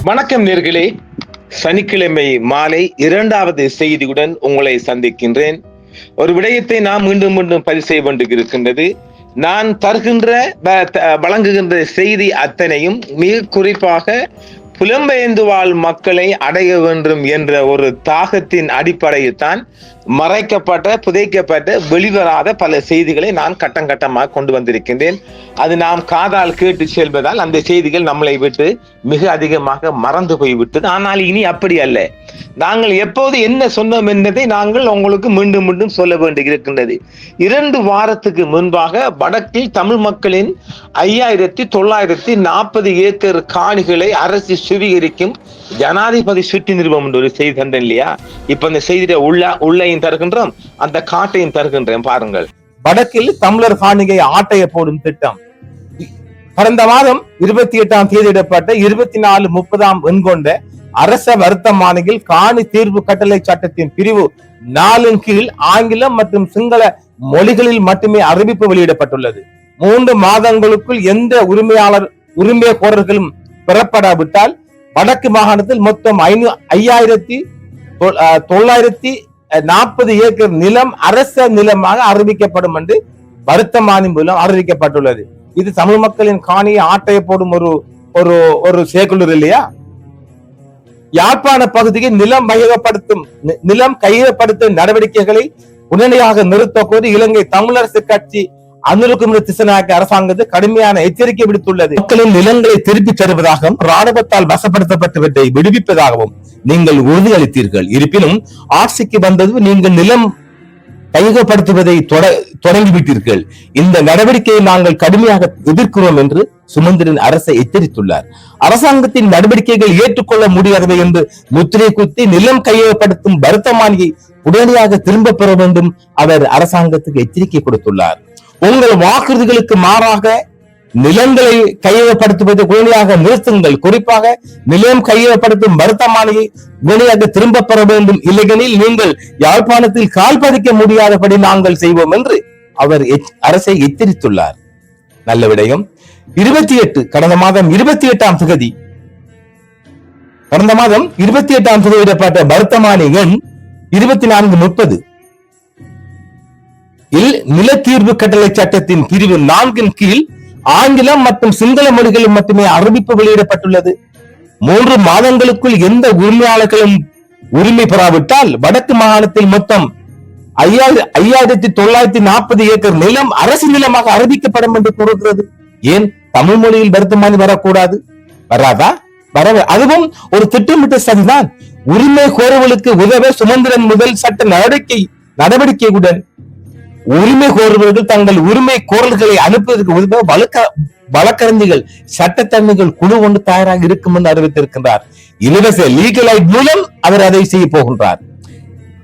வணக்கம் நேர்களே, சனிக்கிழமை மாலை இரண்டாவது செய்தியுடன் உங்களை சந்திக்கின்றேன். ஒரு விடயத்தை நாம் மீண்டும் மீண்டும் பதிவு செய்ய வேண்டியிருக்கின்றது. நான் வழங்குகின்ற செய்தி அத்தனையும் மிக குறிப்பாக புலம்பெயர்ந்து வாழ் மக்களை அடைய வேண்டும் என்ற ஒரு தாகத்தின் அடிப்படையில் தான் மறைக்கப்பட்ட, புதைக்கப்பட்ட, வெளிவராத பல செய்திகளை நான் கட்டம் கட்டமாக கொண்டு வந்திருக்கின்றேன். அது நாம் காதால் கேட்டு செல்வதால் அந்த செய்திகள் நம்மளை விட்டு மிக அதிகமாக மறந்து போய்விட்டது. ஆனால் இனி அப்படி அல்ல. நாங்கள் எப்போது என்ன சொன்னோம் என்பதை நாங்கள் உங்களுக்கு மீண்டும் மீண்டும் சொல்ல வேண்டியிருக்கின்றது. 2 வாரத்துக்கு முன்பாக வடக்கில் தமிழ் மக்களின் 5940 ஏக்கர் காணிகளை அரசு சுவீகரிக்கும் ஜனாதிபதி சுற்றி நிறுவனம் என்று ஒரு செய்தி தந்தேன் இல்லையா? இப்ப அந்த செய்தியை உள்ளையும் தருகின்றோம், அந்த காட்டையும் தருகின்றேன். பாருங்கள். வடக்கில் தமிழர் காணிகை ஆட்டைய போடும் திட்டம் கடந்த மாதம் 28ஆம் தேதியிடப்பட்ட 24-30 எண் கொண்ட அரச வர்த்தமானியில் காணி தீர்வு கட்டளை சட்டத்தின் பிரிவு 4 கீழ் ஆங்கிலம் மற்றும் சிங்கள மொழிகளில் மட்டுமே அறிவிப்பு வெளியிடப்பட்டுள்ளது. 3 மாதங்களுக்குள் எந்த உரிமையாளர்களும் பெறப்படாவிட்டால் வடக்கு மாகாணத்தில் மொத்தம் 5940 ஏக்கர் நிலம் அரச நிலமாக அறிவிக்கப்படும் என்று வர்த்தமானி மூலம் அறிவிக்கப்பட்டுள்ளது. இது தமிழ் மக்களின் காணியை ஆட்டைய போடும் ஒரு சேக்குலர் இல்லையா? யாழ்ப்பாண பகுதிக்கு நிலம் கையகப்படுத்தும் நடவடிக்கைகளை உடனடியாக நிறுத்த கோரி இலங்கை தமிழரசு கட்சி அனுருகுமார திசாநாயக்க அரசாங்கத்து கடுமையான எச்சரிக்கை விடுத்துள்ளது. மக்களின் நிலங்களை திருப்பித் தருவதாகவும் ராணுவத்தால் வசப்படுத்தப்பட்டவற்றை விடுவிப்பதாகவும் நீங்கள் உறுதியளித்தீர்கள். இருப்பினும் ஆட்சிக்கு வந்தது நீங்கள் நிலம் கையகப்படுத்துவதை தொடங்கிவிட்டீர்கள். இந்த நடவடிக்கையை நாங்கள் கடுமையாக எதிர்க்கிறோம் என்று சுமந்திரன் அரசை எச்சரித்துள்ளார். அரசாங்கத்தின் நடவடிக்கைகள் ஏற்றுக்கொள்ள முடியாதவை என்று முத்திரை குத்தி நிலம் கையகப்படுத்தும் வர்த்தமானியை உடனடியாக திரும்ப பெற வேண்டும் அவர் அரசாங்கத்துக்கு எச்சரிக்கை கொடுத்துள்ளார். உங்கள் வாக்குறுதிகளுக்கு மாறாக நிலங்களை கையகப்படுத்துவதை உடனடியாக நிறுத்துங்கள். குறிப்பாக நிலம் கையகப்படுத்தும் வர்த்தமானியை உடனடியாக திரும்ப பெற வேண்டும். இல்லையெனில் நீங்கள் யாழ்ப்பாணத்தில் கால் பதிக்க முடியாதபடி நாங்கள் செய்வோம் என்று அவர் அரசை எச்சரித்துள்ளார். நல்ல விடயம். 28 கடந்த மாதம் 28ஆம் தேதி இடப்பட்ட வர்த்தமானி எண் 2430 நில தீர்வு கட்டளை சட்டத்தின் பிரிவு 4 கீழ் ஆங்கிலம் மற்றும் சிங்கள மொழிகளில் மட்டுமே அறிவிப்பு வெளியிடப்பட்டுள்ளது. 3 மாதங்களுக்குள் எந்த உரிமையாளர்களும் உரிமை பெறாவிட்டால் வடக்கு மாகாணத்தில் மொத்தம் 5940 ஏக்கர் நிலம் அரசு நிலமாக அறிவிக்கப்படும் என்று கூறுகிறது. ஏன் தமிழ் மொழியில் வர்த்தமானி வரக்கூடாது? வராதா? அதுவும் ஒரு திட்டமிட்ட சதிதான். உரிமை கோருவலுக்கு உதவ சுமந்திரன் முதல் சட்ட நடவடிக்கையுடன் உரிமை கோருவர்கள் தங்கள் உரிமை கோரல்களை அனுப்புவதற்கு உதவ வழக்கறிஞர்கள் சட்டத்தன்மைகள் குழு ஒன்று தயாராக இருக்கும் என்று அறிவித்திருக்கின்றார். இலவச லீகல் ஐட் மூலம் அவர் அதை செய்ய போகின்றார்.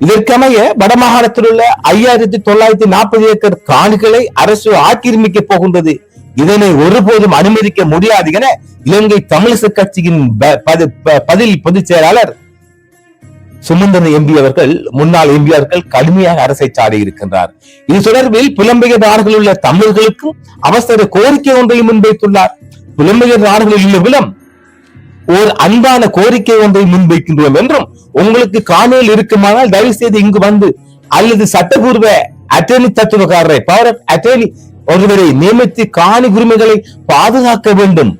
இதற்கமைய வடமாகாணத்தில் உள்ள 5940 ஏக்கர் காணிகளை அரசு ஆக்கிரமிக்க போகின்றது. இதனை ஒருபோதும் அனுமதிக்க முடியாது என இலங்கை தமிழரசு கட்சியின் பதில் பொதுச் செயலாளர் சுமந்திரன் எம்பி அவர்கள், முன்னாள் எம்பி அவர்கள் கடுமையாக அரசை சாடி இருக்கின்றார். இது தொடர்பில் புலம்பெயர் நாடுகளில் உள்ள தமிழர்களுக்கும் அவசர கோரிக்கை ஒன்றையும் முன்வைத்துள்ளார். புலம்பெயர் நாடுகளில் உள்ளவர்களும் ஒரு அன்பான கோரிக்கை ஒன்றை முன்வைக்கின்றோம் என்றும், உங்களுக்கு காணியில் இருக்குமானால் தயவு செய்து இங்கு வந்து அல்லது சட்டபூர்வ அட்டர்னி தத்துவக்காரரை பவர் ஆஃப் அட்டர்னி ஒருவரை நியமித்து காணி உரிமைகளை பாதுகாக்க வேண்டும்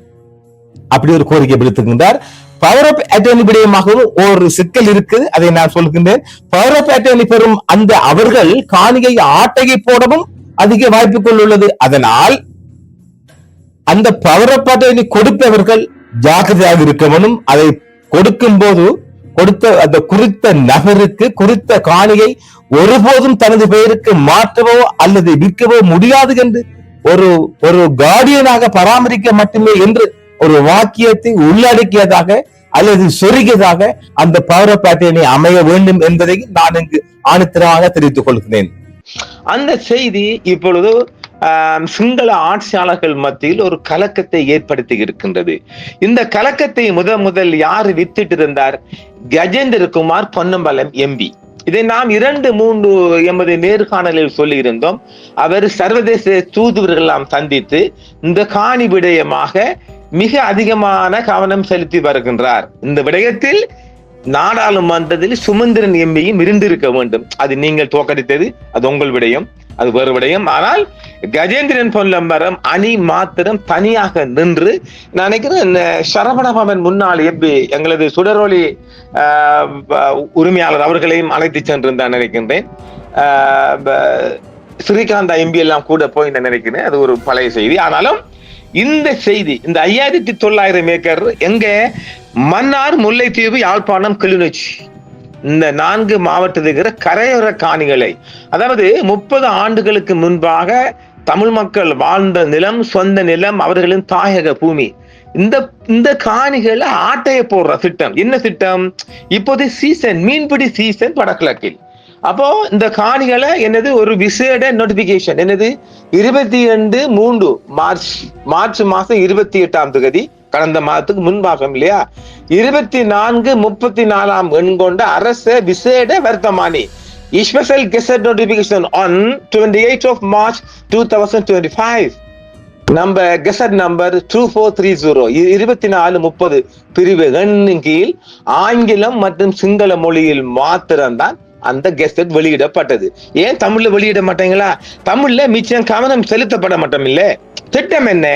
அப்படி ஒரு கோரிக்கை விடுத்திருக்கின்றார். பவர் ஆஃப் அட்டர்னி விடயமாகவும் ஒரு சிக்கல் இருக்குது, அதை நான் சொல்கின்றேன். பவர் ஆஃப் அட்டர்னி பெறும் அந்த அவர்கள் காணியை ஆட்டையை போடவும் அதிக வாய்ப்புகள் உள்ளது. அதனால் அந்த பவர் ஆஃப் அட்டர்னி கொடுப்பவர்கள் ஜாக்கிரதையாக இருக்கணும். அதை கொடுக்கும் போது அந்த குறித்த நபருக்கு குறித்த காணியை ஒருபோதும் தனது பெயருக்கு மாற்றவோ அல்லது விற்கவோ முடியாது என்று ஒரு கார்டியனாக பராமரிக்க மட்டுமே என்று ஒரு வாக்கியத்தை உள்ளடக்கியதாக அல்லது சொருகியதாக அந்த பவர் ஆஃப் அட்டர்னி அமைய வேண்டும் என்பதை நான் இங்கு ஆணித்தரமாக தெரிவித்துக் கொள்கிறேன். அந்த செய்தி இப்பொழுது சிங்கள ஆட்சியாளர்கள் மத்தியில் ஒரு கலக்கத்தை ஏற்படுத்தி இருக்கின்றது. இந்த கலக்கத்தை முதல் யார் வித்திட்டு இருந்தார்? கஜேந்திரகுமார் பொன்னம்பலம் எம்பி. இதை நாம் 2-3 எமது நேர்காணலில் சொல்லி இருந்தோம். அவர் சர்வதேச தூதுவர்கள் சந்தித்து இந்த காணி விடயமாக மிக அதிகமான கவனம் செலுத்தி வருகின்றார். இந்த விடயத்தில் நாடாளுமன்றத்தில் சுமந்திரன் எம்பியும் இருந்திருக்க வேண்டும். அது நீங்கள் தோற்கடித்தது, அது உங்கள் விடயம், அது வேறு விடயம். ஆனால் கஜேந்திரன் பொன்னம்பலம் அணி மாத்திரம் தனியாக நின்று, நான் நினைக்கிறேன் சரவணபவன் முன்னாள் எம்பி எங்களது சுடரொளி உரிமையாளர் அவர்களையும் அழைத்து சென்றிருந்தான் நினைக்கின்றேன். ஸ்ரீகாந்தா எம்பி எல்லாம் கூட போய் நினைக்கிறேன். அது ஒரு பழைய செய்தி. ஆனாலும் இந்த செய்தி, இந்த 5900 ஏக்கர் எங்க, மன்னார், முல்லைத்தீவு, யாழ்ப்பாணம், கிளிநொச்சி, இந்த 4 மாவட்டத்தில் இருக்கிற கரையோர காணிகளை, அதாவது 30 ஆண்டுகளுக்கு முன்பாக தமிழ் மக்கள் வாழ்ந்த நிலம், சொந்த நிலம், அவர்களின் தாயக பூமி, இந்த காணிகளை ஆட்டைய போடுற திட்டம். என்ன திட்டம்? இப்போது சீசன், மீன்பிடி சீசன் வடகிழக்கில். அப்போ இந்த காணிகளை என்னது ஒரு விசேட நோட்டிபிகேஷன், என்னது 22 மார்ச் மாசம் 28 கடந்த மாதத்துக்கு முன்பாக இல்லையா, 24, 34 எண் கொண்ட அரச விசேட வர்த்தமானி, special gazette notification on 28 March 2025, number gazette number 2430, 2430 பிரிவு எண்ணின் கீழ் ஆங்கிலம் மற்றும் சிங்கள மொழியில் மாத்திரம்தான் அந்த கெசட் வெளியிடப்பட்டது. ஏன் தமிழ்ல வெளியிட மாட்டீங்களா? தமிழ்ல மிச்சம் கவனம் செலுத்தப்பட மாட்டோம். இல்ல, திட்டம் என்ன?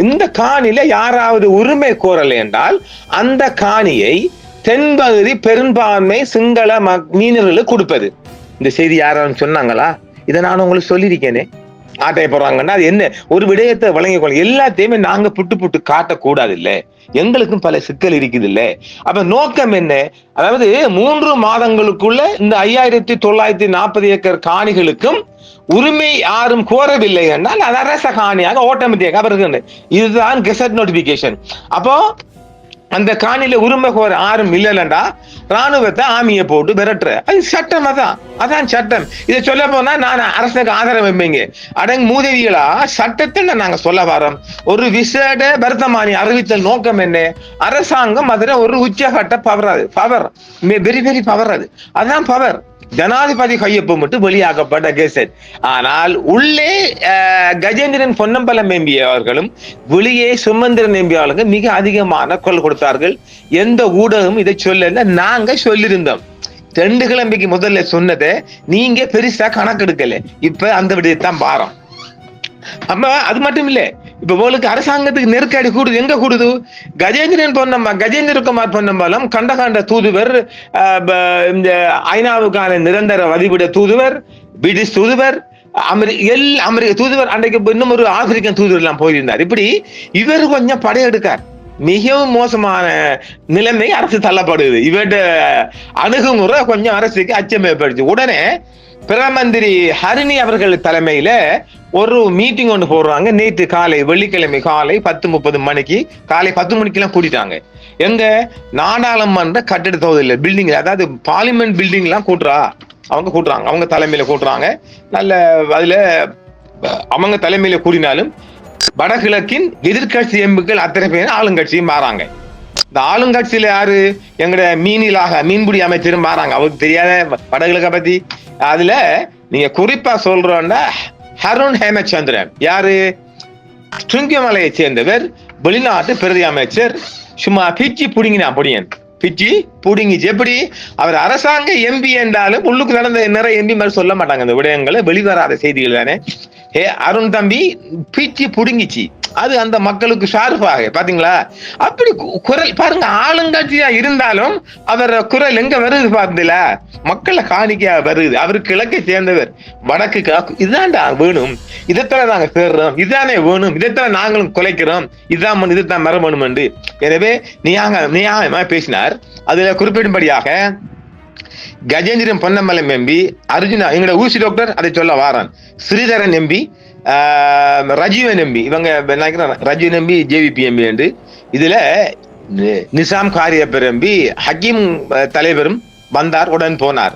இந்த காணியில யாராவது உரிமை கோரலை என்றால் அந்த காணியை தென்பகுதி பெரும்பான்மை சிங்கள மீனவர்களுக்கு கொடுப்பது. இந்த செய்தி யாராவது சொன்னாங்களா? இதை நான் உங்களுக்கு சொல்லியிருக்கேனே. ஆட்டைய போடுறாங்கன்னா அது என்ன ஒரு விடயத்தை வழங்கிக் கொள்ள, எல்லாத்தையுமே நாங்க புட்டு காட்டக்கூடாது. இல்ல, எங்களுக்கும் பல சிக்கல் இருக்குது. இல்ல, அப்ப நோக்கம் என்ன? அதாவது 3 மாதங்களுக்குள்ள இந்த 5940 ஏக்கர் காணிகளுக்கும் உரிமை யாரும் கோரவில்லை என்றால் அது அரச காணியாக ஆட்டோமேட்டிக்காக வருகிறது. இதுதான் கெசட் நோட்டிபிகேஷன். அப்போ அந்த காணியில உரிமை கோர யாரும் இல்லைண்டா ராணுவத்தை ஆமியை போட்டு விரட்டுற, அது சட்டம். அதான் சட்டம். இதை சொல்ல போனா நான் அரசுக்கு ஆதரவு வைப்பீங்க அடங்கு மூதவிகளா, சட்டத்தை நாங்க சொல்ல வரோம். ஒரு விசேட வர்த்தமானி அறிவித்தல் நோக்கம் என்ன? அரசாங்கம் அதுல ஒரு உச்சகட்ட பவர், வெரி வெரி பவர். அதான் பவர். ஜனாதிபதி கையொப்பமிட்டு வெளியாக்கப்பட்ட கெசட். ஆனால் உள்ளே கஜேந்திரன் பொன்னம்பலம் எம்பி அவர்களும் வெளியே சுமந்திரன் எம்பி அவர்களும் மிக அதிகமான குரல் கொடுத்தார்கள். எந்த ஊடகமும் இதை சொல்லல, நாங்க சொல்லியிருந்தோம். 2 கிழமைக்கு முதல்ல சொன்னதை நீங்க பெருசா கணக்கெடுக்கல. இப்ப அந்த விடயத்தான் பாரம். அப்ப அது மட்டும் இல்ல, இப்ப உங்களுக்கு அரசாங்கத்துக்கு நெருக்கடி கூடுது. எங்க கூடுது? கஜேந்திரகுமார் பொன்னம்பலம் கண்ட தூதுவர், இந்த ஐநாவுக்கான நிரந்தர வதிவிட தூதுவர், பிரிட்டிஷ் தூதுவர், அமெரிக்க தூதுவர், அன்றைக்கு இன்னும் ஒரு ஆப்பிரிக்கன் தூதுவர் எல்லாம் போயிருந்தார். இப்படி இவர் கொஞ்சம் படையெடுக்கார். மிகவும் மோசமான நிலைமை அரசு தள்ளப்படுது. இவர்ட அணுகுமுறை கொஞ்சம் அரசுக்கு அச்சம் ஏற்படுச்சு. உடனே பிரதம மந்திரி ஹரிணி அவர்கள் தலைமையில ஒரு மீட்டிங் ஒன்று போடுறாங்க. நேற்று காலை, வெள்ளிக்கிழமை காலை 10:30 மணிக்கு, காலை 10 மணிக்கெல்லாம் கூட்டிட்டாங்க. எங்க நாடாளுமன்ற கட்டிட தொகுதியில் பில்டிங், அதாவது பார்லிமெண்ட் பில்டிங் எல்லாம் கூட்டுறாங்க. அவங்க தலைமையில கூட்டுறாங்க. நல்ல அதுல அவங்க தலைமையில கூடினாலும் வடகிழக்கின் எதிர்கட்சி எம்புக்கள் அத்தனை பேர் ஆளுங்கட்சியும் மாறாங்க. இந்த ஆளுங்கட்சியில யாரு? எங்கட மீன்பிடி அமைச்சரும் மாறாங்க. அவருக்கு தெரியாத வடகிழக்க பத்தி. அதுல நீங்க குறிப்பா சொல்றோம்னா ஹருண் ஹேமச்சந்திரன், யாரு? சுங்கமலையை சேர்ந்தவர், வெளிநாட்டு பிரதி அமைச்சர். சும்மா பிச்சி புடுங்கிச்சு. எப்படி? அவர் அரசாங்க எம்பி என்றாலும் உள்ளுக்கு நடந்த நிறைய எம்பி மாதிரி சொல்ல மாட்டாங்க. அந்த விடயங்களை வெளிவராத செய்திகள் தானே. அருண் தம்பி பிச்சி புடுங்கிச்சு. அது அந்த மக்களுக்கு சார்பாக பாத்தீங்களா? அப்படி குரல் பாருங்க. ஆளுங்கட்சியா இருந்தாலும் அவர் குரல் எங்க வருது பாத்தீங்களா? மக்களை காணிக்கையா வருது. அவருக்கு கிழக்கை சேர்ந்தவர், வடக்கு இதுதான்டா வேணும், இதைத்தான் நாங்க தேடுறோம், இதுதானே வேணும், இதைத்தான் நாங்களும் குலைக்கிறோம், இதுதான் மரபணும் என்று. எனவே நியாயமா பேசினார். அதுல குறிப்பிடும்படியாக கஜேந்திரன் பொன்னம்பலம் எம்பி, அர்ஜுனா எங்களோட ஊசி டாக்டர், அதை சொல்ல வாரான், ஸ்ரீதரன் எம்பி, ரஜீவன் எம்பி, இவங்க ரஜீவன் எம்பி ஜேவிபி எம்பி என்று. இதுல நிசாம் காரியப்பர் எம்பி, ஹக்கீம் தலைவரும் வந்தார். உடன் போனார்.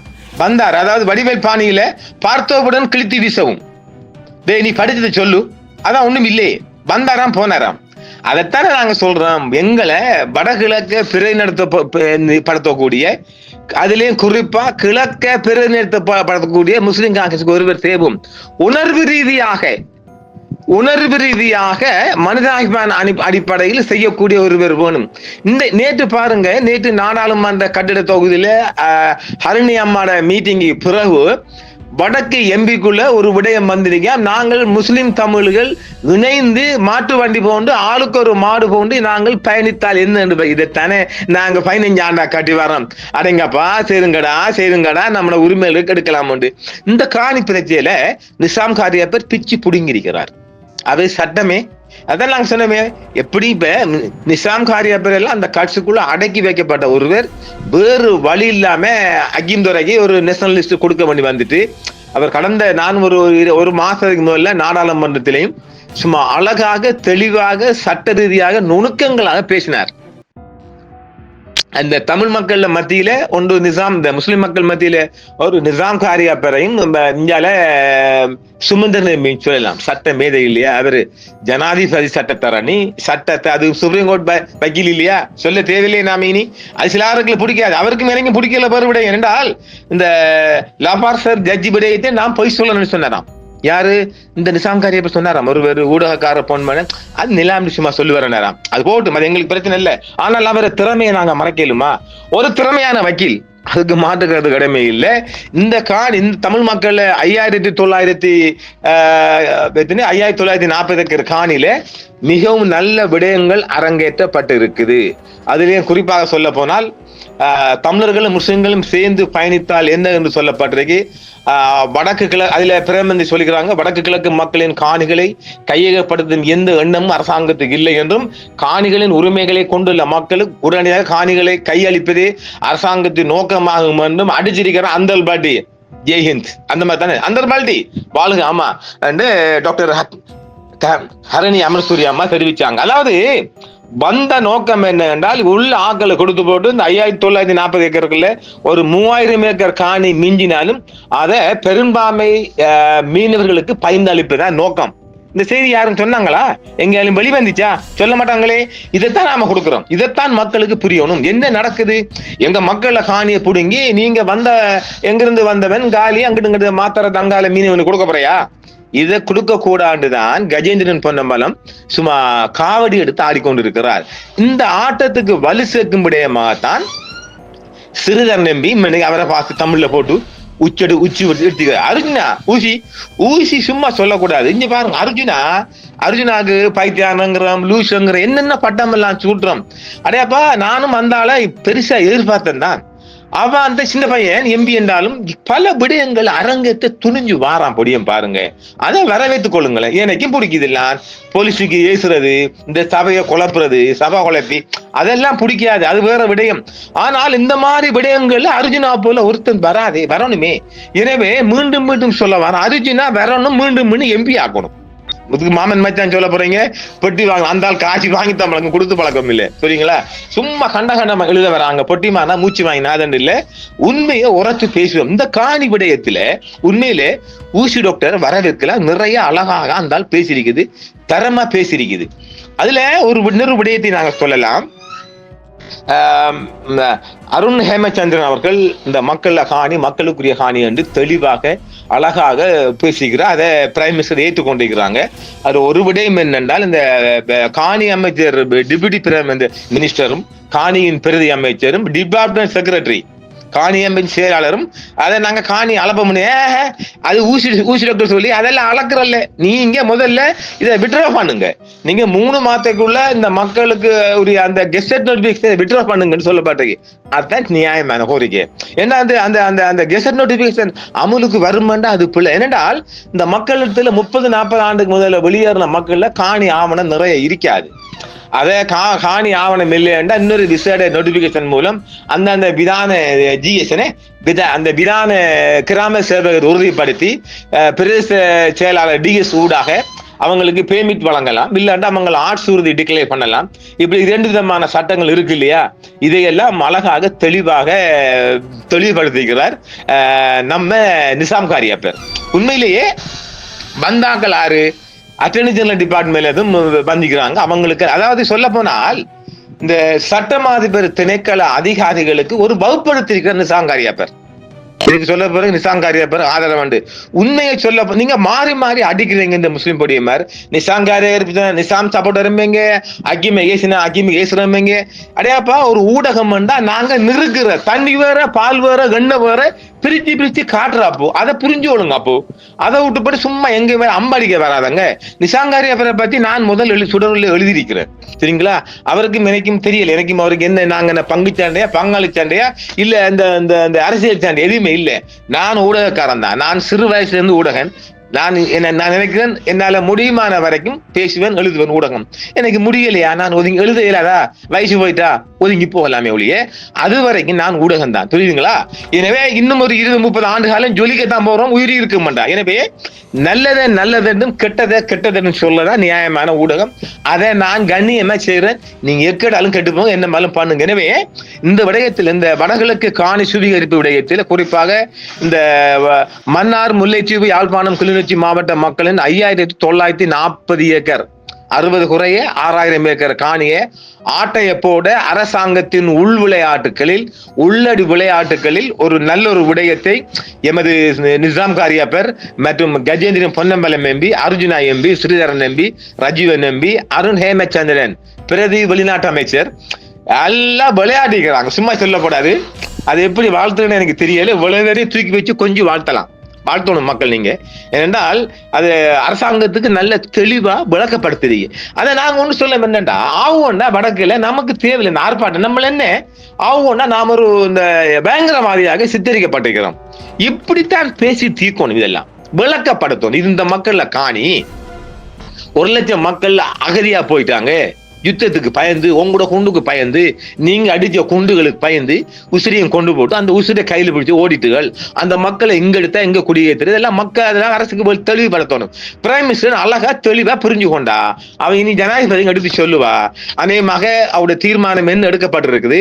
அதாவது வடிவேல் பாணியில பார்த்தோவுடன் கிழித்து வீசவும். நீ படிச்சதை சொல்லு, அதான் ஒண்ணும் இல்லையே. வந்தாராம், போனாராம். அதைத்தானே நாங்க சொல்றோம். எங்களை வடகிழக்க பிரதிநிதிப்படுத்தக்கூடிய, அதிலேயும் குறிப்பா கிழக்க பிரதிநிதிப்படுத்தக்கூடிய முஸ்லிம் காங்கிரஸுக்கு ஒருவர் தேவும். உணர்வு ரீதியாக உணர்வு ரீதியாக மனிதாபிமான அடிப்படையில் செய்யக்கூடிய ஒருவர் வேணும். இந்த நேற்று பாருங்க, நேற்று நாடாளுமன்ற கட்டிட தொகுதியில ஹரிணி அம்மாட மீட்டிங்கு பிறகு வடக்கு எம்பிக்குள்ள ஒரு விடயம் வந்திருக்க, நாங்கள் முஸ்லிம் தமிழர்கள் இணைந்து மாட்டு வண்டி போன்று ஆளுக்கு ஒரு மாடு போன்று நாங்கள் பயணித்தால் என்ன, இதைத்தானே நாங்க 15 ஆண்டா கட்டி வரோம். அடங்கப்பா சேருங்கடா நம்மள உரிமைகளுக்கு எடுக்கலாம். இந்த காணி பிரச்சனையில நிசாம் காரியப்பர் பிச்சு புடுங்கிருக்கிறார். அது சட்டமே. அதான் நாங்க சொன்னோமே, எப்படி இப்ப நிசாம் காரியப்பர் எல்லாம் அந்த கட்சிக்குள்ள அடக்கி வைக்கப்பட்ட ஒருவர் வேறு வழி இல்லாம அகிம் துறைக்கு ஒரு நேஷனல் லிஸ்ட் கொடுக்க வேண்டி வந்துட்டு, அவர் கடந்த நான் ஒரு மாசத்துக்கு முதல்ல நாடாளுமன்றத்திலையும் சும்மா அழகாக தெளிவாக சட்ட ரீதியாக நுணுக்கங்களாக பேசினார். அந்த தமிழ் மக்கள் மத்தியில ஒன்று நிசாம், இந்த முஸ்லிம் மக்கள் மத்தியில ஒரு நிசாம் காரியப்பரையும் இந்தியால சுமந்திரன் சொல்லலாம், சட்ட மேதை இல்லையா, அவரு ஜனாதிபதி சட்டத்தரணி, சட்டத்தை அது சுப்ரீம் கோர்ட் வக்கீல் இல்லையா, சொல்ல தேவையில்லையே. நாம இனி அது சில ஆளுக்கு பிடிக்காது, அவருக்கு மேலே பிடிக்கல பருவிட என்றால் இந்த லாபார்சர் ஜட்ஜி விடயத்தை நாம் பொய் சொல்லணும்னு சொன்னாராம். யாரு? இந்த நிசாம் காரியப்ப சொன்னாராம், ஒரு ஊடகக்கார போன் பண்ண, அது நிலாம் சும்மா சொல்லி வரனாராம். அது போட்டும், அது எங்களுக்கு பிரச்சனை இல்லை. ஆனால் அவரை திறமையை நாங்க மறைக்கலுமா? ஒரு திறமையான வக்கீல், அதுக்கு மாற்றுக்கிறது கடமை இல்லை. இந்த தமிழ் மக்கள் 5940 காணில மிகவும் நல்ல விடயங்கள் அரங்கேற்றப்பட்டு இருக்குது. அதுலயும் குறிப்பாக சொல்ல போனால் தமிழர்களும் முஸ்லிம்களும் சேர்ந்து பயணித்தால் என்ன என்று சொல்லப்பட்டிருக்கு. வடக்கு கிழக்கு, அதுல பிரதமர் சொல்லிக்கிறாங்க, வடக்கு கிழக்கு மக்களின் காணிகளை கையகப்படுத்தும் எந்த எண்ணமும் அரசாங்கத்துக்கு இல்லை என்றும், காணிகளின் உரிமைகளை கொண்டுள்ள மக்களுக்கு உடனடியாக காணிகளை கையளிப்பதே அரசாங்கத்தின் நோக்கமாகும் என்றும் அடிச்சிருக்கிற அந்தல் பாட்டி ஜெய்ஹிந்த், அந்த மாதிரி தானே அந்தல் பாட்டி வாழ்க. ஆமா, டாக்டர் ஹரணி அமர்சூரி அம்மா தெரிவிச்சாங்க. அதாவது வந்த நோக்கம் என்ன என்றால், உள்ள ஆக்களை கொடுத்து போட்டு இந்த 5940 ஏக்கருக்குள்ள ஒரு 3000 ஏக்கர் காணி மிஞ்சினாலும் அதை பெரும்பான்மை மீனவர்களுக்கு பயனளிப்பதான் நோக்கம். இந்த செய்தி யாரும் சொன்னாங்களா? எங்கேயாலும் வெளிவந்துச்சா? சொல்ல மாட்டாங்களே. இதைத்தான் நாம கொடுக்கிறோம். இதைத்தான் மக்களுக்கு புரியணும். என்ன நடக்குது? எங்க மக்கள காணியை புடுங்கி நீங்க எங்கிருந்து வந்தவன் காலி அங்கிட்டு மாத்திர தங்கால மீனவனுக்கு கொடுக்க போறியா? இதை கொடுக்க கூடாதுதான் கஜேந்திரன் பொன்னம்பலம் சும்மா காவடி எடுத்து ஆடிக்கொண்டிருக்கிறார். இந்த ஆட்டத்துக்கு வலு சேர்க்கும் விடயமாகத்தான் சிறுதர் நம்பி அவரை பார்த்து தமிழ்ல போட்டு உச்சி எடுத்துக்க. அர்ஜுனா ஊசி சும்மா சொல்லக்கூடாது. இங்க பாருங்க, அர்ஜுனாக்கு பைத்தியானங்கிறோம், லூசுங்கிற என்னென்ன பட்டம் எல்லாம் சூட்டுறோம். அடையாப்பா, நானும் அந்த ஆளை பெருசா எதிர்பார்த்தேன் தான். அவன் அந்த சின்ன பையன் எம்பி என்றாலும் பல விடயங்கள் அரங்கத்தை துணிஞ்சு வாரான். பொடியும் பாருங்க, அதை வரவேற்றுக் கொள்ளுங்களேன். எனக்கும் பிடிக்குது இல்ல போலீஸுக்கு ஏசுறது, இந்த சபையை குழப்புறது, சபை குழப்பி, அதெல்லாம் பிடிக்காது, அது வேற விடயம். ஆனால் இந்த மாதிரி விடயங்கள்ல அர்ஜுனா போல ஒருத்தன் வரணுமே. எனவே மீண்டும் சொல்ல வர, அர்ஜுனா வரணும், மீண்டும் எம்பி ஆக்கணும். மாமன் மச்சான் சொல்ல போறீங்க, பொட்டி வாங்க, அந்த ஆள் காட்சி வாங்கி தமிழங்க கொடுத்து பழக்கம் இல்லை சரிங்களா? சும்மா கண்டமா எழுத வராங்க. பொட்டிமானா மூச்சு வாங்கி நாதன் இல்ல, உண்மையை உரைச்சு பேசுவோம். இந்த காணி விடயத்துல உண்மையிலே ஊசி டாக்டர் வரவேற்கல, நிறைய அழகாக அந்த ஆள் பேசியிருக்குது, தரமா பேசியிருக்குது. அதுல ஒரு விடயத்தை நாங்க சொல்லலாம். அருண் ஹேமச்சந்திரன் அவர்கள் இந்த மக்களுக்குரிய காணி என்று தெளிவாக அழகாக பேசுகிறார். அதை பிரைம் மினிஸ்டர் ஏற்றுக்கொண்டிருக்கிறாங்க. அது ஒரு விடயம் என்னென்றால், இந்த காணி அமைச்சர் டிப்யூட்டி பிரைம் மினிஸ்டரும் காணியின் பிரதி அமைச்சரும் டிபார்ட்மெண்ட் செக்ரட்டரி காணி அமைப்பு செயலாளரும் அதை நாங்க காணி அளப்ப முடியும், அது ஊசி டாக்டர் சொல்லி அதெல்லாம் அளக்குறல்ல. நீங்க முதல்ல இதை விட்ரா பண்ணுங்க. நீங்க 3 மாதத்துக்குள்ள இந்த மக்களுக்கு உரிய அந்த கெசட் நோட்டிபிகேஷன் விட்ரா பண்ணுங்கன்னு சொல்லப்பட்டிருக்கு. அதுதான் நியாயமான கோரிக்கை. ஏன்னா அந்த கெசட் நோட்டிபிகேஷன் அமுலுக்கு வருமெண்டா அது பிள்ளை. என்னென்றால் இந்த மக்களிடத்துல 30-40 ஆண்டுக்கு முதல்ல வெளியேறின மக்கள்ல காணி ஆவணம் நிறைய இருக்காது. அதை காணி ஆவணம் இல்லையா இன்னொரு விசேட நோட்டிபிகேஷன் மூலம் அந்த விதான ஜிஎஸ்னை அந்த விதான கிராம சேவகர் உறுதிப்படுத்தி பிரதேச செயலாளர் டிஎஸ் ஊடாக அவங்களுக்கு பேமிட் வழங்கலாம், இல்லாண்டா அவங்க ஆட்சி உறுதி டிக்ளேர் பண்ணலாம். இப்படி 2 விதமான சட்டங்கள் இருக்கு இல்லையா? இதையெல்லாம் அழகாக தெளிவுபடுத்திக்கிறார் நம்ம நிசாம் காரியப்பர். உண்மையிலேயே வந்தாக்கள் ஆறு அட்டர்னி ஜெனரல் டிபார்ட்மெண்ட்ல எதுவும் வந்திக்கிறாங்க. அவங்களுக்கு அதாவது சொல்ல போனால் இந்த சட்டமாதிபர் திணைக்கள அதிகாரிகளுக்கு ஒரு வகுப்படுத்திருக்கிற நிசாம் காரியப்பர். இதுக்கு சொல்ல பிறகு நிசாங்காரியா பிறகு ஆதரவு உண்மையை சொல்ல நீங்க மாறி மாறி அடிக்கிறீங்க இந்த முஸ்லீம் பொடிய மாதிரி நிசாங்காரியா நிசாம் சப்போர்ட் இருப்பீங்க அக்கிம ஏசினா அக்கிம ஏசுறவங்க அடையாப்பா ஒரு ஊடகம் நாங்க நிறுக்குற தண்ணி வேற பால் வேற எண்ணெய் வேற பிரிச்சு காட்டுறாப்போ அதை புரிஞ்சு கொள்ளுங்க. அப்போ அதை விட்டுப்பட்டு சும்மா எங்க வேற அம்பாடிக்க வராதங்க. நிசாங்காரியா பத்தி நான் முதல் சுடர்ல எழுதியிருக்கிறேன் சரிங்களா. அவருக்கும் எனக்கும் தெரியல, எனக்கும் அவருக்கு என்ன நாங்க பங்கு சண்டையா பங்காளி சண்டையா இல்ல இந்த அரசியல் சண்டை எதுவுமே இல்லை. நான் ஊடகக்காரன் தான். நான் சிறு வயசுல இருந்து ஊடகன். நான் நினைக்கிறேன் என்னால முடியுமான வரைக்கும் பேசுவேன் எழுதுவேன் ஊடகம். எனக்கு முடியலையா நான் ஒதுங்கி எழுத இயலாதா வயசு போயிட்டா ஒதுங்கி போகலாமே ஒழிய அது வரைக்கும் நான் ஊடகம் தான் தெரியுதுங்களா. எனவே இன்னும் ஒரு 20-30 ஆண்டு காலம் ஜொலிக்கத்தான் போறோம், உயிரி இருக்க மாட்டா. எனவே நல்லதென்றும் கெட்டதென்றும் சொல்லதான் நியாயமான ஊடகம். அதை நான் கண்ணியமா செய்யறேன். நீங்க எக்கடாலும் கெட்டு போங்க, என்ன மேலும் பண்ணுங்க. எனவே இந்த விடயத்தில் இந்த வடகிழக்கு காணி சுவீகரிப்பு விடயத்தில் குறிப்பாக இந்த மன்னார் முல்லைத்தீவு யாழ்ப்பாணம் கிளிநொச்சி மாவட்ட மக்களின் 5940 ஏக்கர் 60 குறைய 6000 ஏக்கர் காணியை ஆட்டைய போட அரசாங்கத்தின் உள் விளையாட்டுகளில் உள்ளடி விளையாட்டுகளில் ஒரு நல்ல ஒரு விடயத்தை எமது நிசாம் காரியாப்பர் மற்றும் Gajendran Ponnambalam MP, Arjuna MP, Sridharan MP, Rajeevan MP, Arun Hemachandran பிரதி வெளிநாட்டு அமைச்சர் எல்லாம் விளையாடிக்கிறாங்க. சும்மா சொல்லப்படாது. அது எப்படி வாழ்த்துன்னு எனக்கு தெரியல. விளையாடி தூக்கி வச்சு கொஞ்சம் வாழ்த்தணும் மக்கள். நீங்க ஏனென்றால் அது அரசாங்கத்துக்கு நல்ல தெளிவா விளக்கப்படுத்துறீங்க. அதை நாங்க ஒண்ணு சொல்ல என்னண்டா ஆகும்னா வடக்குல நமக்கு தேவையில்லை ஆர்ப்பாட்டம். நம்ம என்ன ஆகும்னா நாம ஒரு இந்த பயங்கரவாதியாக சித்தரிக்கப்பட்டிருக்கிறோம். இப்படித்தான் பேசி தீர்க்கணும். இதெல்லாம் விளக்கப்படுத்தணும். இது இந்த மக்கள்ல காணி 1,00,000 மக்கள் அகதியா போயிட்டாங்க. யுத்தத்துக்கு பயந்து உங்களோட குண்டுக்கு பயந்து நீங்க அடிச்ச குண்டுகளுக்கு பயந்து உசிரியும் கொண்டு போட்டு அந்த உசிரை கையில் பிடிச்சி ஓடிட்டுகள் அந்த மக்களை இங்க எடுத்தா எங்க குடியேற்றுறது எல்லாம் மக்கள் அதெல்லாம் அரசுக்கு தெளிவுபடுத்தணும். பிரைம் மினிஸ்டர் அழகா தெளிவா புரிஞ்சு கொண்டா அவன் இனி ஜனாதிபதி எடுத்து சொல்லுவா. அநேகமாக அவருடைய தீர்மானம் என்ன எடுக்கப்பட்டிருக்குது.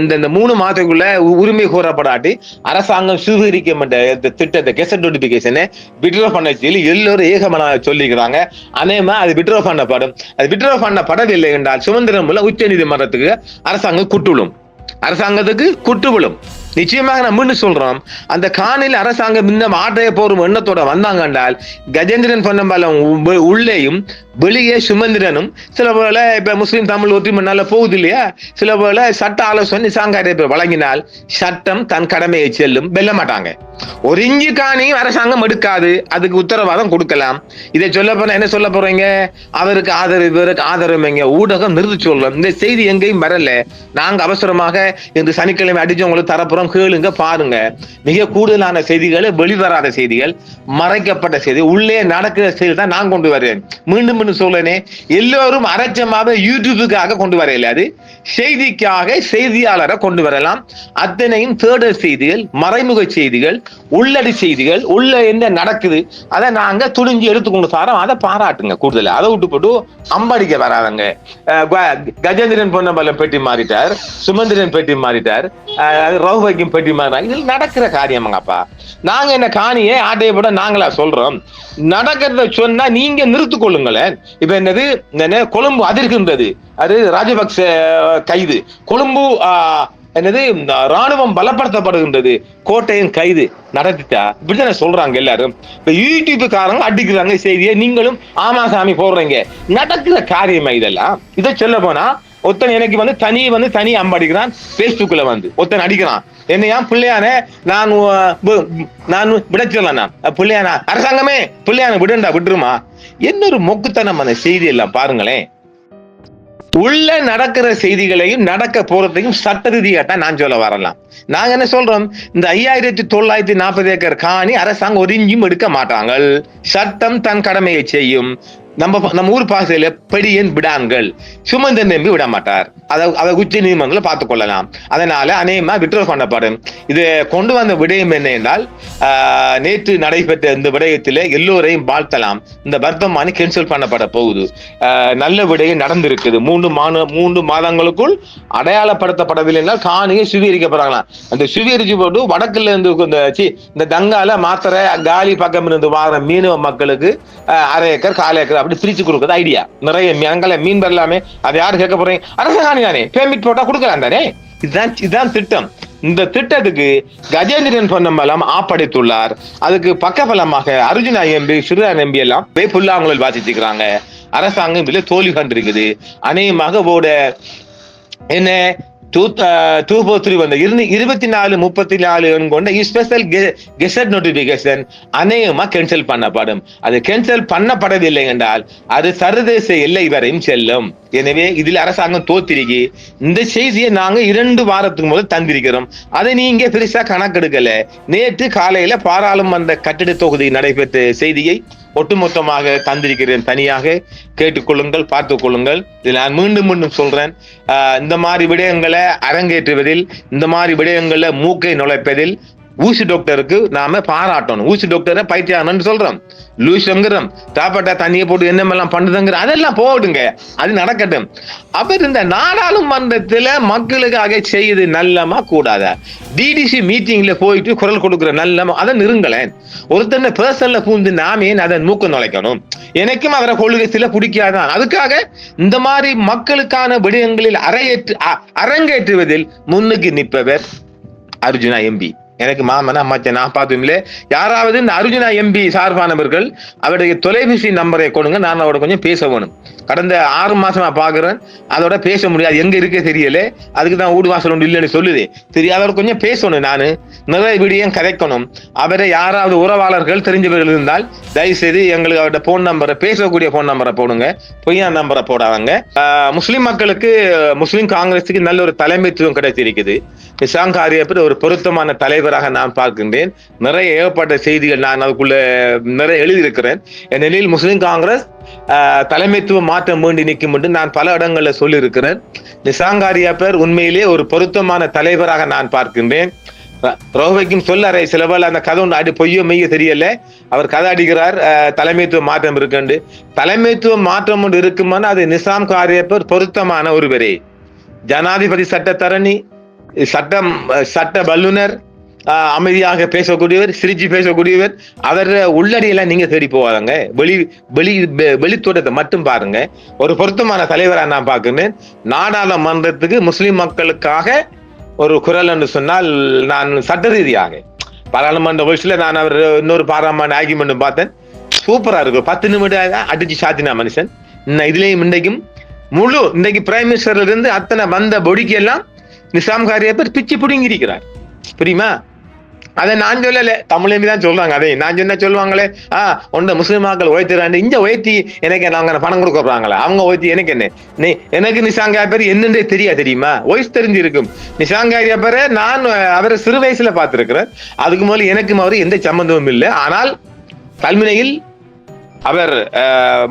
இந்த 3 மாதத்துக்குள்ள உரிமை கோரப்படாட்டி அரசாங்கம் சுவீகரிக்க திட்டத்தை கெசட் நோட்டிபிகேஷனை விட்ரோ பண்ண சொல்லி எல்லோரும் ஏகமனாக சொல்லிக்கிறாங்க. அநேகமா அது விட்ரோ பண்ணப்படும். அது பண்ணப்படவில்லை என்றால் சுதந்திரம் உள்ள உச்ச நீதிமன்றத்துக்கு அரசாங்கத்துக்கு குட்டுவிடும். நிச்சயமாக நம்ம இன்னும் சொல்றோம். அந்த காணில அரசாங்கம் இன்னும் ஆட்டைய போரும் எண்ணத்தோட வந்தாங்க என்றால் கஜேந்திரன் பொன்னம்பலம் உள்ளேயும் வெளியே சுமந்திரனும் சில போல இப்ப முஸ்லீம் தமிழ் ஒற்றுமை நல்ல போகுது இல்லையா, சில போல சட்ட ஆலோசனை சாங்காரிய வழங்கினால் சட்டம் தன் கடமையை செல்லும், வெல்ல மாட்டாங்க. ஒரு இஞ்சி காணியும் அரசாங்கம் எடுக்காது, அதுக்கு உத்தரவாதம் கொடுக்கலாம். இதை சொல்ல போனா என்ன சொல்ல போறீங்க, அவருக்கு ஆதரவு இவருக்கு ஆதரவு எங்க ஊடகம் நிறுத்தி சொல்றோம். இந்த செய்தி எங்கேயும் வரல. நாங்க அவசரமாக இன்று சனிக்கிழமை அடிச்சு உங்களுக்கு தரப்புறோம், கேளுங்க பாருங்க. மிக கூடுதலான செய்திகள், வெளிவராத செய்திகள், மறைக்கப்பட்ட செய்தி, உள்ளே நடக்கிற செய்தி தான் நான் கொண்டு வரேன். மீண்டும் சொல்லனே எல்லோரும் அரைச்சமாக யூடியூபுக்காக கொண்டு வரையில, அது செய்திக்காக செய்தியாளரை கொண்டு வரலாம். அத்தனையும் தேடல் செய்திகள், மறைமுக செய்திகள், உள்ளடி செய்திகள், உள்ள என்ன நடக்குது அதை நாங்க துணிஞ்சு எடுத்துக்கொண்டு சாரோம். அதை பாராட்டுங்க கூடுதல. அதை விட்டு போட்டு அம்பாடிக்க வராதங்க. கஜேந்திரன் பொன்னம்பலம் பெட்டி மாறிட்டார், சுமந்திரன் பெட்டி மாறிட்டார், ரவுபைக்கும் பெட்டி மாறினார். இதில் நடக்கிற காரியமாங்கப்பா. நாங்க என்ன காணியை ஆட்டையை போட நாங்களா சொல்றோம். நடக்கிறத சொன்னா நீங்க நிறுத்திக் கொள்ளுங்களேன். இப்ப என்னது கொழும்பு அதிர்கின்றது, அது ராஜபக்ச கைது. கொழும்பு என்னது ராணுவம் பலப்படுத்தப்படுகின்றது, கோட்டையின் கைது நடத்திட்டா இப்படித்தானே சொல்றாங்க எல்லாரும். இப்ப யூடியூப் காரங்க அடிக்கிறாங்க செய்தியை, நீங்களும் ஆமா சாமி போடுறீங்க. நடக்கிற காரியமா இதெல்லாம்? இதை சொல்ல போனா ஒருத்தன் எனக்கு தனி அம்பாடிக்கிறான். பேஸ்புக்ல ஒருத்தன் அடிக்கிறான் என்னையா பிள்ளையான நான் விடச்சொல்லா பிள்ளையானா அரசாங்கமே பிள்ளையான விடுருமா. என்னொரு மொக்குத்தனமான செய்தி எல்லாம் பாருங்களேன். உள்ள நடக்கிற செய்திகளையும் நடக்க போறதையும் சட்ட ரீதியாத்தான் நான் சொல்ல வரலாம். நாங்க என்ன சொல்றோம், இந்த 5940 ஏக்கர் காணி அரசாங்கம் ஒரு இஞ்சும் எடுக்க மாட்டாங்க. சட்டம் தன் கடமையை செய்யும். நம்ம ஊர் பாசையில பெடியன் விடான்கள் சுமந்திரன் நம்பி விட மாட்டார். அதை உச்ச நீதிமன்றத்தில் பார்த்துக் கொள்ளலாம். அதனால அநேகமா விட்ரோ பண்ணப்படும். இது கொண்டு வந்த விடயம் என்ன என்றால், நேற்று நடைபெற்ற இந்த விடயத்திலே எல்லோரையும் வாழ்த்தலாம். இந்த வர்த்தமானி கேன்சல் பண்ணப்பட போகுது. நல்ல விடயம் நடந்திருக்குது. 3 மாதங்களுக்குள் அடையாளப்படுத்தப்படவில்லை என்றால் காணியை சுவீகரிக்கப்படுறாங்களாம். அந்த சுவீகரிச்சு போட்டு வடக்குல இருந்து இந்த தங்கால மாத்திரை காலி பக்கம் இருந்து வார மீனவ மக்களுக்கு 1/2 ஏக்கர் 1/4 ஏக்கர் அப்படி பிரிச்சு கொடுக்குறது ஐடியா. நிறைய அங்கல மீன் வரலாமே, அதை யாரு கேட்க போறீங்க? அரசாங்கம் தானே பேமெண்ட் போட்டா கொடுக்கலாம் தானே. இதுதான் திட்டம். இந்த திட்டத்துக்கு கஜேந்திரன் பொன்னம்பலம் ஆப்படைத்துள்ளார். அதுக்கு பக்கபலமாக அர்ஜுனா எம்பி, சிறுரான் எம்பி எல்லாம் புல்லாங்குழல் வாசிச்சுக்கிறாங்க. அரசாங்கம் இதுல தோல்வி கண்டிருக்குது. அநேகமாக என்ன 243 வந்த 2434 கொண்ட ஸ்பெஷல் கெசட் நோட்டிபிகேஷன் அநேகமா கேன்சல் பண்ணப்படும். அது கேன்சல் பண்ணப்படவில்லை என்றால் அது சர்வதேச எல்லை வரையும் செல்லும். எனவே இதில் அரசாங்கம் தோத்திருக்கி. இந்த செய்தியை நாங்க 2 வாரத்துக்கு முதல் தந்திருக்கிறோம். அதை நீங்க பெருசா கணக்கெடுக்கல. நேற்று காலையில பாராளுமன்ற கட்டிட தொகுதி நடைபெற்ற செய்தியை ஒட்டுமொத்தமாக தந்திருக்கிறேன். தனியாக கேட்டுக்கொள்ளுங்கள், பார்த்துக் கொள்ளுங்கள். இதில் நான் மீண்டும் சொல்றேன், இந்த மாதிரி விடயங்களை அரங்கேற்றுவதில், இந்த மாதிரி விடயங்களை மூக்கை நுழைப்பதில் ஊசி டாக்டருக்கு நாம பாராட்டணும். ஊசி டாக்டரை பைத்தியானு சொல்றோம், லூசங்கிறோம், தாப்பட்டா தண்ணியை போட்டு என்னமெல்லாம் பண்ணுதுங்கிற அதெல்லாம் போடுங்க, அது நடக்கட்டும். அவர் இந்த நாடாளுமன்றத்துல மக்களுக்காக செய்யுது நல்லமா கூடாதா? டிடிசி மீட்டிங்ல போயிட்டு குரல் கொடுக்கிற நல்லமா அதை நிறுங்களேன். ஒருத்தனை பர்சன்ல பூந்து நாமே அதன் மூக்க நுழைக்கணும். எனக்கும் அவரை கொள்கை சில பிடிக்காதான். அதுக்காக இந்த மாதிரி மக்களுக்கான விடயங்களில் அரங்கேற்றுவதில் முன்னுக்கு நிற்பவர் அர்ஜுனா எம்பி. எனக்கு மாமன் அம்மாச்சன் நான் பார்த்தோம்ல. யாராவது இந்த அர்ஜுனா எம்பி சார்பானவர்கள் அவருடைய தொலைபேசி நம்பரை கொடுங்க, நான் அவரோட கொஞ்சம் பேச வேணும். கடந்த 6 மாசமா பாக்குறேன், அதோட பேச முடியாது, எங்க இருக்க தெரியல. அதுக்கு தான் ஊடு வாசல் ஒன்று இல்லைன்னு சொல்லுது. சரி, அவரை கொஞ்சம் பேசணும், நானு நிறைய விடியம் கதைக்கணும். அவரை யாராவது உறவாளர்கள் தெரிஞ்சவர்கள் இருந்தால் தயவு செய்து எங்களுக்கு அவருடைய போன் நம்பரை, பேசக்கூடிய போன் நம்பரை போடுங்க, பொய்யா நம்பரை போடாதங்க. முஸ்லிம் மக்களுக்கு, முஸ்லிம் காங்கிரஸுக்கு நல்ல ஒரு தலைமைத்துவம் கிடைத்திருக்குது. நிசாம் காரியப்பர் ஒரு பொருத்தமான தலைவராக நான் பார்க்கின்றேன். நிறைய ஏகப்பட்ட செய்திகள் நான் அதுக்குள்ள நிறைய எழுதியிருக்கிறேன். ஏனெனில் முஸ்லிம் காங்கிரஸ் தலைமைத்துவம் மாற்றம் வேண்டி நிற்கும் என்று நான் பல இடங்களில் சொல்லியிருக்கிறேன். நிசாம் காரியப்பர் உண்மையிலே ஒரு பொருத்தமான தலைவராக நான் பார்க்கின்றேன். ரோஹைக்கும் சொல்லறை சிலவள் அந்த கதை ஒன்று அடி பொய்யோ மெய்யோ தெரியல. அவர் கதை அடிக்கிறார், தலைமைத்துவ மாற்றம் இருக்குண்டு. தலைமைத்துவ மாற்றம் ஒன்று இருக்குமானா அது நிசாம் காரியப்பர் பொருத்தமான ஒருவரே. ஜனாதிபதி சட்டத்தரணி, சட்ட வல்லுனர், அமைதியாக பேசக்கூடியவர், சிரிச்சு பேசக்கூடியவர். அவர் உள்ளடியெல்லாம் நீங்க தேடி போவாங்க, வெளித்தோட்டத்தை மட்டும் பாருங்க. ஒரு பொருத்தமான தலைவரா நான் பார்க்கிறேன். நாடாளுமன்றத்துக்கு முஸ்லிம் மக்களுக்காக ஒரு குரல் என்று சொன்னால், நான் சட்ட ரீதியாக பாராளுமன்ற வயசுல நான் அவர் இன்னொரு பாராளுமன்ற ஆர்கியூமெண்ட் பார்த்தேன். சூப்பரா இருக்கும். 10 நிமிடம் அடிச்சு சாத்தினா மனுஷன். இதுலயும் இன்றைக்கு பிரைம் மினிஸ்டர்ல இருந்து அத்தனை வந்த பொடிக்கு எல்லாம் நிசாம் காரியப்பர் பிச்சு பிடுங்கி இருக்கிறார். புரியுமா? அதை நான் சொல்லல, தமிழ் தான் சொல்றாங்க. அதை நான் சொன்ன சொல்லுவாங்களே, ஒன்றை முஸ்லிம் மக்கள் உயர்த்துறாங்க, இங்க உயர்த்தி எனக்கு நாங்க பணம் கொடுக்க போறாங்களா? அவங்க உயர்த்தி எனக்கு என்ன? எனக்கு நிசாம் காரியப்பர் என்னன்றே தெரியுமா? வயசு தெரிஞ்சிருக்கும். நிசாம் காரியப்பரை நான் அவரை சிறு வயசுல பார்த்திருக்கிறேன். அதுக்கு முதல்ல எனக்கும் அவரு எந்த சம்பந்தமும் இல்லை. ஆனால் கல்முனையில் அவர்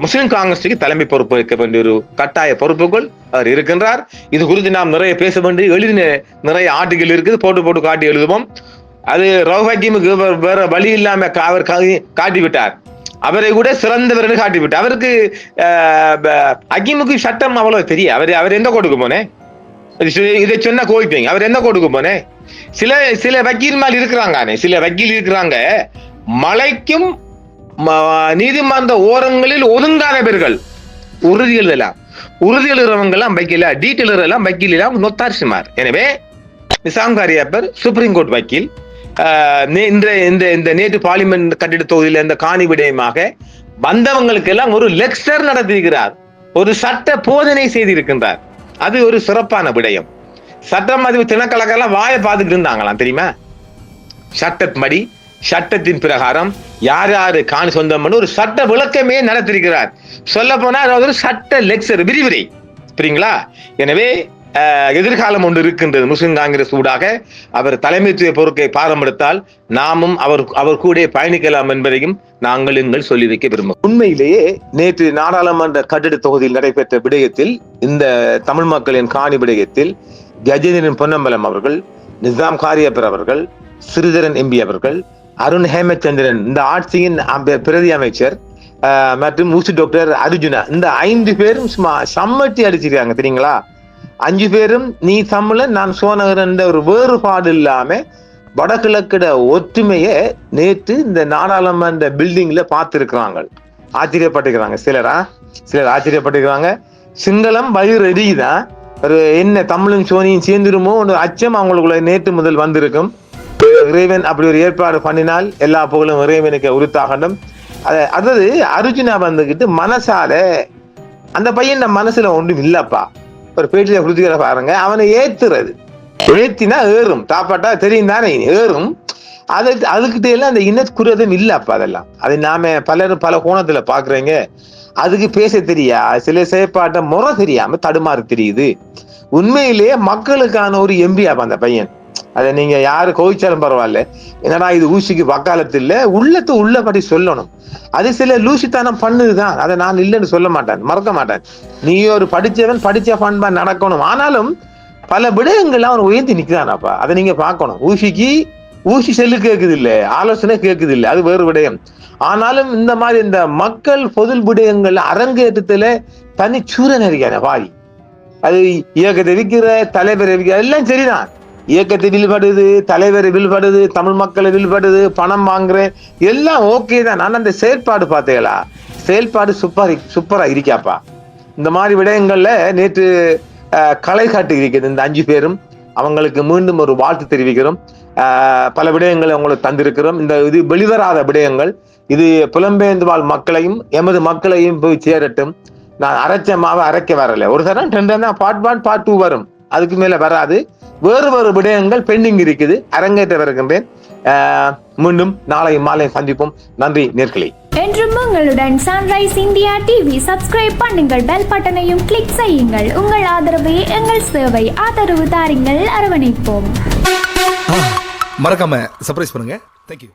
முஸ்லிம் காங்கிரஸுக்கு தலைமை பொறுப்பு வைக்க வேண்டிய ஒரு கட்டாய பொறுப்புகள் அவர் இருக்கின்றார். இது குறித்து நாம் நிறைய பேச வேண்டிய எழுதின நிறைய ஆர்டிகல் இருக்குது, போட்டு காட்டி எழுதுவோம். அது ரவுஹக்கீமுக்கு வேற வழி இல்லாம அவர் காட்டிவிட்டார். அவரை கூட சிறந்தவர் காட்டிவிட்டார். அவருக்கு ஹக்கீமுக்கு சட்டம் அவ்வளவு தெரியும். அவர் எந்த கோட்டுக்கு போனேன்? இதை சொன்ன கோவிப்பீங்க. அவர் எந்த கோட்டுக்கு போனேன்? சில வக்கீல் மேல் இருக்கிறாங்க, சில வக்கீல் இருக்கிறாங்க, மலைக்கும் நீதிமன்ற ஓரங்களில் ஒதுங்காதவர்கள். உறுதி எழுதுறவங்க எல்லாம் வக்கீல, டீட்டெயில் எல்லாம் வக்கீல் எல்லாம் நொத்தார்சிமார். எனவே நிசாம் காரியப்பர் சுப்ரீம் கோர்ட் வக்கீல். இந்த நேற்று பார்லிமெண்ட் கட்டிட தொகுதியில் இந்த காணி விடயமாக வந்தவங்களுக்கு எல்லாம் ஒரு லெக்சர் நடத்தியிருக்கிறார், ஒரு சட்ட போதனை செய்திருக்கின்றார். அது ஒரு சிறப்பான விடயம். சட்டம் அது தினக்கலக்கெல்லாம் வாயை பார்த்துட்டு இருந்தாங்களாம், தெரியுமா? சட்டப்படி, சட்டத்தின் பிரகாரம் யார் யாரு காணி சொந்தம் ஒரு சட்ட விளக்கமே நடத்திருக்கிறார். சொல்ல போனா அதாவது ஒரு சட்ட லெக்சர், விரிவுரை. சரிங்களா? எனவே எதிர்காலம் ஒன்று இருக்கின்றது. முஸ்லிம் காங்கிரஸ் ஊடாக அவர் தலைமைத்துவ பொறுப்பை பாரம்படுத்தால் நாமும் அவர் கூட பயணிக்கலாம் என்பதையும் நாங்கள் சொல்லி வைக்க விரும்புகிறோம். உண்மையிலேயே நேற்று நாடாளுமன்ற கட்டிட தொகுதியில் நடைபெற்ற விடயத்தில், இந்த தமிழ் மக்களின் காணி விடயத்தில் கஜேந்திரன் பொன்னம்பலம் அவர்கள், நிசாம் காரியப்பர் அவர்கள், ஸ்ரீதரன் எம்பி அவர்கள், அருண் ஹேமச்சந்திரன் இந்த ஆட்சியின் பிரதி அமைச்சர் மற்றும் ஊசி டாக்டர் அர்ஜுனா, இந்த 5 பேரும் சம்மட்டி அடிச்சிருக்காங்க. தெரியுங்களா? 5 பேரும் நீ தமிழன் நான் சோனகர் என்ற ஒரு வேறுபாடு இல்லாம வடகிழக்கிட ஒற்றுமையை நேற்று இந்த நாடாளுமன்ற பில்டிங்ல பார்த்திருக்கிறாங்க. ஆச்சரியப்பட்டிருக்கிறாங்க. சிலர் ஆச்சரியப்பட்டிருக்கிறாங்க. சிங்களம் வயிறு எரியுதான், ஒரு என்ன தமிழும் சோனியும் சேர்ந்துருமோ ஒரு அச்சம் அவங்களுக்குள்ள நேற்று முதல் வந்திருக்கும். இறைவன் அப்படி ஒரு ஏற்பாடு பண்ணினால் எல்லா புகழும் இறைவனுக்கு உரித்தாகணும். அதாவது அர்ஜுனா வந்துகிட்டு மனசால அந்த பையன் மனசுல ஒன்றும் இல்லப்பா. ஒரு பேட்டியில குருதிகளை பாருங்க, அவனை ஏத்தினா ஏறும், தாப்பாட்டா தெரியும் தானே ஏறும். அதுக்கிட்ட எல்லாம் அந்த இனக்குரதம் இல்லப்பா. அதெல்லாம் அதை நாம பலரும் பல கோணத்துல பாக்குறீங்க. அதுக்கு பேச தெரியா, சில செயற்பாட்ட முறை தெரியாம தடுமாறு தெரியுது. உண்மையிலேயே மக்களுக்கான ஒரு எம்பியாப்பா அந்த பையன். அதை நீங்க யாரு கோவிச்சாலும் பரவாயில்ல, என்னடா இது ஊசிக்கு வக்காலத்து இல்ல, உள்ளத்தை உள்ளபடி சொல்லணும். அது சில லூசித்தனம் பண்ணுதுதான், அதை நான் இல்லைன்னு சொல்ல மாட்டேன், மறக்க மாட்டேன். நீ ஒரு படிச்சவன் படிச்ச பண்பா நடக்கணும். ஆனாலும் பல விடயங்கள்லாம் அவன் உயர்த்தி நிக்கிறானாப்பா, அதை நீங்க பார்க்கணும். ஊசி செல்லு கேட்குது இல்ல, ஆலோசனை கேட்குது இல்ல, அது வேறு விடயம். ஆனாலும் இந்த மாதிரி இந்த மக்கள் பொது விடயங்கள் அரங்கேற்றத்துல தனி சூரன் இருக்கான வாரி. அது இயக்கத்தை விற்கிற, தலைவரை விற்கிற எல்லாம் சரிதான். இயக்கத்தை வில்படுது, தலைவரை வில்படுது, தமிழ் மக்களை வில்படுது, பணம் வாங்குற எல்லாம் ஓகே தான். நான் அந்த செயற்பாடு பார்த்தீங்களா, செயல்பாடு சூப்பரா இருக்காப்பா. இந்த மாதிரி விடயங்கள்ல நேற்று களை காட்டு இருக்குது இந்த 5 பேரும். அவங்களுக்கு மீண்டும் ஒரு வாழ்த்து தெரிவிக்கிறோம். பல விடயங்களை அவங்களுக்கு தந்திருக்கிறோம். இந்த இது வெளிவராத விடயங்கள், இது புலம்பெயர்ந்து வாழ் மக்களையும் எமது மக்களையும் போய் சேரட்டும். நான் அரைச்ச மாவை அரைக்க வரல, ஒரு தரம் 2 தான் பார்ட் 1 பார்ட் 2 வரும், அதுக்கு மேல வராது. வேறு விடயங்கள் பெண்டிங் இருக்குது, அரங்கேற்ற வருகின்றேன். மீண்டும் நாளை மாலை சந்திப்போம். நன்றி நேர்களே. என்றும் உங்களுடன் சன்ரைஸ் இந்தியா டிவி. சப்ஸ்கிரைப் பண்ணுங்கள், பெல் பட்டனையும் கிளிக் செய்யுங்கள். உங்கள் ஆதரவே எங்கள் சேவை. ஆதரவு தாருங்கள், அரவணைப்போம். மறக்காம சர்ப்ரைஸ் பண்ணுங்க. தேங்க்யூ.